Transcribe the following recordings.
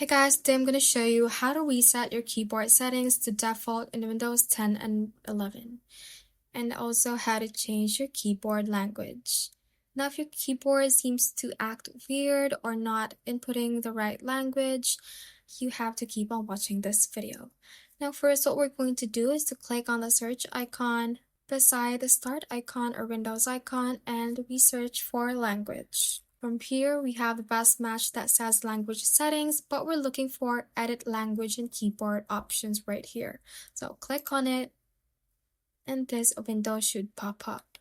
Hey guys, today I'm going to show you how to reset your keyboard settings to default in Windows 10 and 11, and also how to change your keyboard language. Now, if your keyboard seems to act weird or not inputting the right language, you have to keep on watching this video. Now, first, what we're going to do is to click on the search icon beside the start icon or Windows icon, and we search for language. From here, we have the best match that says language settings, but we're looking for edit language and keyboard options right here. So click on it, and this window should pop up.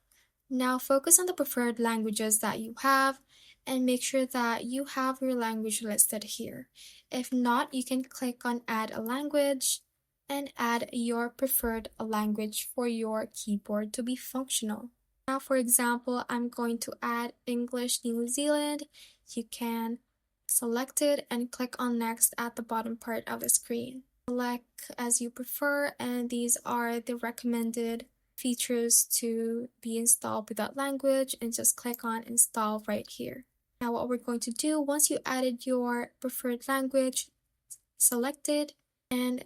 Now focus on the preferred languages that you have and make sure that you have your language listed here. If not, you can click on add a language and add your preferred language for your keyboard to be functional. Now, for example, I'm going to add English New Zealand. You can select it and click on next at the bottom part of the screen. Select as you prefer, and these are the recommended features to be installed with that language, and just click on install right here. Now what we're going to do, once you added your preferred language, select it, and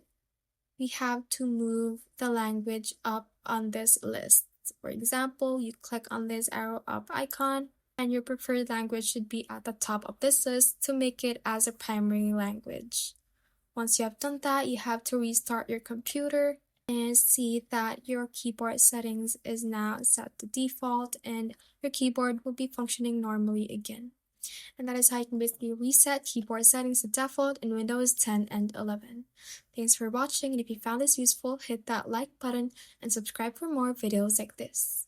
we have to move the language up on this list. For example, you click on this arrow up icon, and your preferred language should be at the top of this list to make it as a primary language. Once you have done that, you have to restart your computer and see that your keyboard settings is now set to default and your keyboard will be functioning normally again. And that is how you can basically reset keyboard settings to default in Windows 10 and 11. Thanks for watching, and if you found this useful, hit that like button and subscribe for more videos like this.